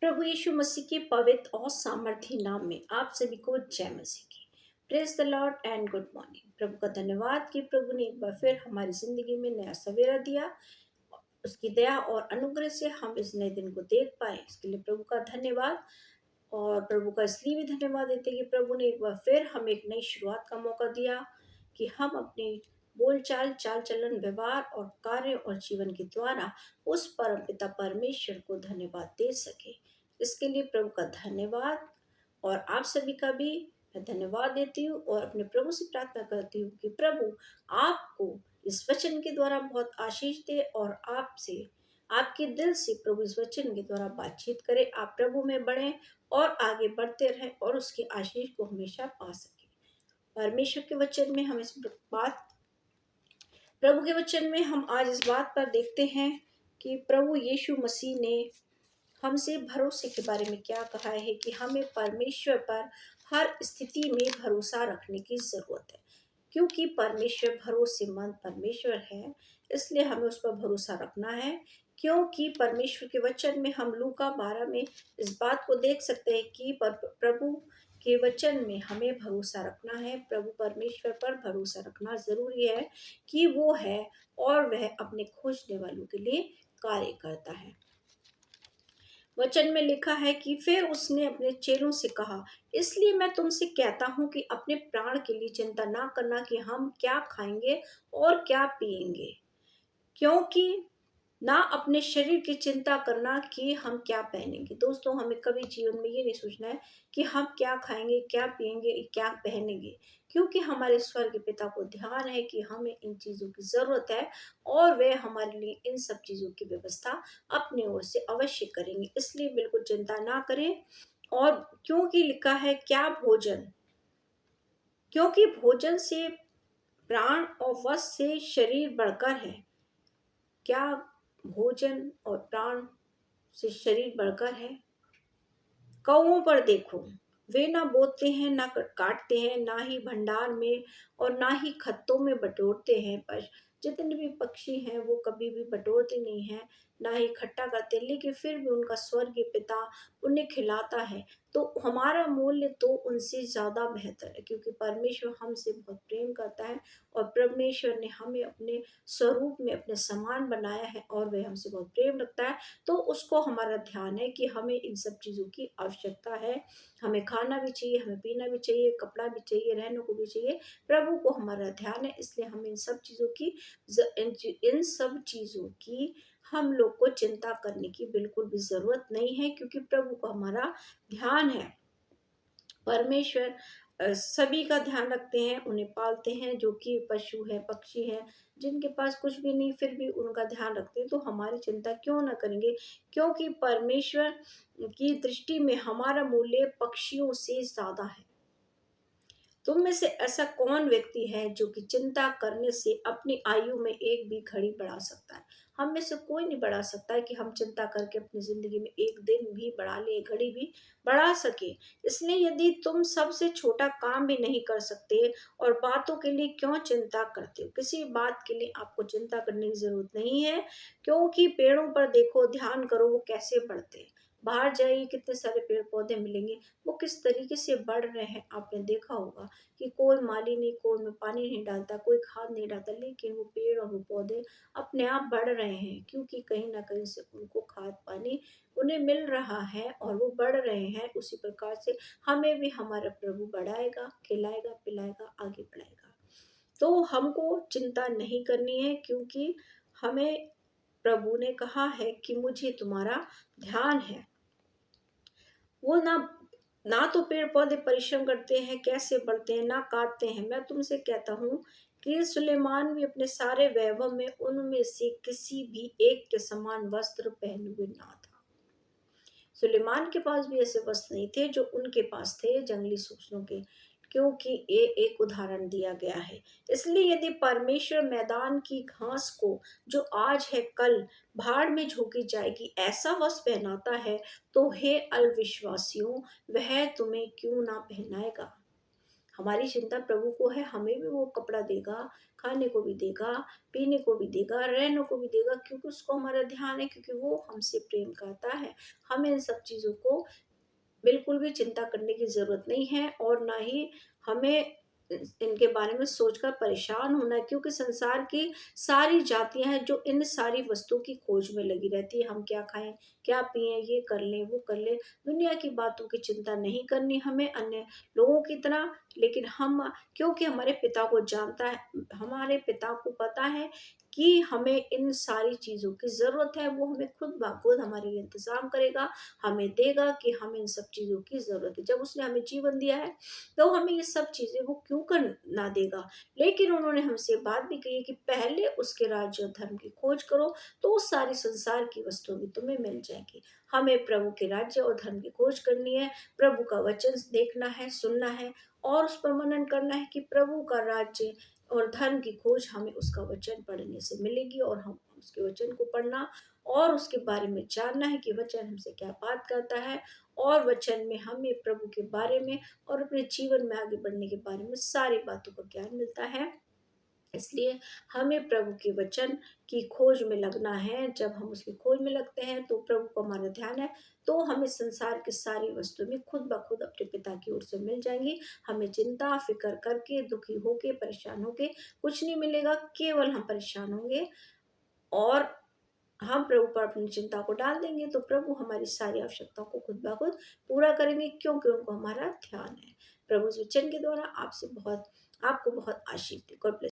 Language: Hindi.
प्रभु यीशु मसीह के पवित्र और सामर्थ्य नाम में आप सभी को जय मसीह की। Praise the Lord and good morning. प्रभु का धन्यवाद कि प्रभु ने एक बार फिर हमारी जिंदगी में नया सवेरा दिया। उसकी दया और अनुग्रह से हम इस नए दिन को देख पाए, इसके लिए प्रभु का धन्यवाद। और प्रभु का इसलिए भी धन्यवाद देते हैं कि प्रभु ने एक बार फिर हमें एक नई शुरुआत का मौका दिया कि हम अपने बोलचाल, चाल चलन, व्यवहार और कार्य और जीवन के द्वारा उस परम पिता परमेश्वर को धन्यवाद दे सके। इसके लिए प्रभु का धन्यवाद। और आप सभी का भी मैं धन्यवाद देती हूँ और अपने प्रभु से प्रार्थना करती हूँ कि प्रभु आपको इस वचन के द्वारा बहुत आशीष दे और आपसे, आपके दिल से प्रभु इस वचन के द्वारा बातचीत करे। आप प्रभु में बढ़ें और आगे बढ़ते रहें और उसकी आशीष को हमेशा पा सके। परमेश्वर के वचन में हम इस बात प्रभु के वचन में हम आज इस बात पर देखते हैं कि प्रभु यीशु मसीह ने हमसे भरोसे के बारे में क्या कहा है कि हमें परमेश्वर पर हर स्थिति में भरोसा रखने की जरूरत है, क्योंकि परमेश्वर भरोसेमंद परमेश्वर है। इसलिए हमें उस पर भरोसा रखना है, क्योंकि परमेश्वर के वचन में हम लूका 12 में इस बात को देख सकते हैं कि प्रभु के वचन में हमें भरोसा रखना है। प्रभु परमेश्वर पर भरोसा रखना जरूरी है कि वो है और वह अपने खोजने वालों के लिए कार्य करता है। वचन में लिखा है कि फिर उसने अपने चेलों से कहा, इसलिए मैं तुमसे कहता हूँ कि अपने प्राण के लिए चिंता ना करना कि हम क्या खाएंगे और क्या पिएंगे, क्योंकि ना अपने शरीर की चिंता करना कि हम क्या पहनेंगे। दोस्तों, हमें कभी जीवन में ये नहीं सोचना है कि हम क्या खाएंगे, क्या पिएंगे, क्या पहनेंगे, क्योंकि हमारे स्वर्ग पिता को ध्यान है कि हमें इन चीज़ों की ज़रूरत है और वे हमारे लिए इन सब चीज़ों की व्यवस्था अपनी ओर से अवश्य करेंगे। इसलिए बिल्कुल चिंता ना करें। और क्योंकि लिखा है क्या भोजन, क्योंकि भोजन से प्राण और वस्त्र से शरीर बढ़कर है। क्या भोजन और प्राण से शरीर बढ़कर है। कौओं पर देखो, वे ना बोते हैं, ना काटते हैं, ना ही भंडार में और ना ही खत्तों में बटोरते हैं, पर जितने भी पक्षी हैं वो कभी भी बटोरते नहीं हैं, ना ही इकट्ठा करते, लेकिन फिर भी उनका स्वर्गीय पिता उन्हें खिलाता है। तो हमारा मूल्य तो उनसे ज़्यादा बेहतर है, क्योंकि परमेश्वर हमसे बहुत प्रेम करता है और परमेश्वर ने हमें अपने स्वरूप में अपने समान बनाया है और वह हमसे बहुत प्रेम रखता है। तो उसको हमारा ध्यान है कि हमें इन सब चीज़ों की आवश्यकता है। हमें खाना भी चाहिए, हमें पीना भी चाहिए, कपड़ा भी चाहिए, रहने को भी चाहिए। प्रभु को हमारा ध्यान है, इसलिए हम इन सब चीज़ों की हम लोग को चिंता करने की बिल्कुल भी ज़रूरत नहीं है, क्योंकि प्रभु को हमारा ध्यान है। परमेश्वर सभी का ध्यान रखते हैं, उन्हें पालते हैं, जो कि पशु है, पक्षी है, जिनके पास कुछ भी नहीं फिर भी उनका ध्यान रखते हैं। तो हमारी चिंता क्यों ना करेंगे, क्योंकि परमेश्वर की दृष्टि में हमारा मूल्य पक्षियों से ज़्यादा है। तुम में से ऐसा कौन व्यक्ति है जो कि चिंता करने से अपनी आयु में एक भी घड़ी बढ़ा सकता है। हम में से कोई नहीं बढ़ा सकता है कि हम चिंता करके अपनी जिंदगी में एक दिन भी बढ़ा ले, एक घड़ी भी बढ़ा सके। इसलिए यदि तुम सबसे छोटा काम भी नहीं कर सकते और बातों के लिए क्यों चिंता करते हो। किसी बात के लिए आपको चिंता करने की जरूरत नहीं है, क्योंकि पेड़ों पर देखो, ध्यान करो वो कैसे बढ़ते हैं। बाहर जाइए, कितने सारे पेड़ पौधे मिलेंगे, वो किस तरीके से बढ़ रहे हैं आपने देखा होगा कि कोई माली नहीं, कोई उनमें पानी नहीं डालता, कोई खाद नहीं डालता, लेकिन वो पेड़ और वो पौधे अपने आप बढ़ रहे हैं, क्योंकि कहीं ना कहीं से उनको खाद पानी उन्हें मिल रहा है और वो बढ़ रहे हैं। उसी प्रकार से हमें भी हमारा प्रभु बढ़ाएगा, खिलाएगा, पिलाएगा, आगे बढ़ाएगा। तो हमको चिंता नहीं करनी है, क्योंकि हमें प्रभु ने कहा है कि मुझे तुम्हारा ध्यान है। वो ना तो पेड़ पौधे परिश्रम करते हैं, कैसे बढ़ते हैं, ना काटते हैं। मैं तुमसे कहता हूँ कि सुलेमान भी अपने सारे वैभव में उनमें से किसी भी एक के समान वस्त्र पहने हुए ना था। सुलेमान के पास भी ऐसे वस्त्र नहीं थे जो उनके पास थे जंगली सूक्ष्मों के, क्योंकि ये एक उदाहरण दिया गया है। इसलिए यदि परमेश्वर मैदान की घास को जो आज है कल भाड़ में झोंकी जाएगी ऐसा वस्त्र पहनाता है, तो हे अल्पविश्वासियों, वह तुम्हें क्यों ना पहनाएगा। हमारी चिंता प्रभु को है, हमें भी वो कपड़ा देगा, खाने को भी देगा, पीने को भी देगा, रहने को भी देगा, क्योंकि उसको हमारा ध्यान है, क्योंकि वो हमसे प्रेम करता है। हमें इन सब चीज़ों को बिल्कुल भी चिंता करने की ज़रूरत नहीं है, और ना ही हमें इनके बारे में सोचकर परेशान होना है, क्योंकि संसार की सारी जातियाँ हैं जो इन सारी वस्तुओं की खोज में लगी रहती है। हम क्या खाएँ, क्या पिएँ, ये कर लें, वो कर लें। दुनिया की बातों की चिंता नहीं करनी हमें अन्य लोगों की तरह, लेकिन हम, क्योंकि हमारे पिता को जानता है, हमारे पिता को पता है कि हमें इन सारी चीज़ों की ज़रूरत है। वो हमें खुद ब खुद हमारे लिए इंतज़ाम करेगा, हमें देगा कि हमें इन सब चीज़ों की ज़रूरत है। जब उसने हमें जीवन दिया है, तो हमें ये सब चीज़ें वो क्यों कर ना देगा। लेकिन उन्होंने हमसे बात भी कही है कि पहले उसके राज्य और धर्म की खोज करो, तो उस सारी संसार की वस्तुएँ भी तुम्हें मिल जाएँगी। हमें प्रभु के राज्य और धर्म की खोज करनी है, प्रभु का वचन देखना है, सुनना है, और उस पर मनन करना है कि प्रभु का राज्य और धर्म की खोज हमें उसका वचन पढ़ने से मिलेगी, और हम उसके वचन को पढ़ना और उसके बारे में जानना है कि वचन हमसे क्या बात करता है, और वचन में हमें प्रभु के बारे में और अपने जीवन में आगे बढ़ने के बारे में सारी बातों का ज्ञान मिलता है। इसलिए हमें प्रभु के वचन की खोज में लगना है। जब हम उसकी खोज में लगते हैं, तो प्रभु को हमारा ध्यान है, तो हमें संसार की सारी वस्तुएं भी खुद ब खुद अपने पिता की ओर से मिल जाएंगी। हमें चिंता फिक्र करके, दुखी होके, परेशान होके कुछ नहीं मिलेगा, केवल हम परेशान होंगे, और हम प्रभु पर अपनी चिंता को डाल देंगे, तो प्रभु हमारी सारी आवश्यकताओं को खुद ब खुद पूरा करेंगे, क्योंकि उनको हमारा ध्यान है। प्रभु इस वचन के द्वारा आपको बहुत आशीष दे। God bless.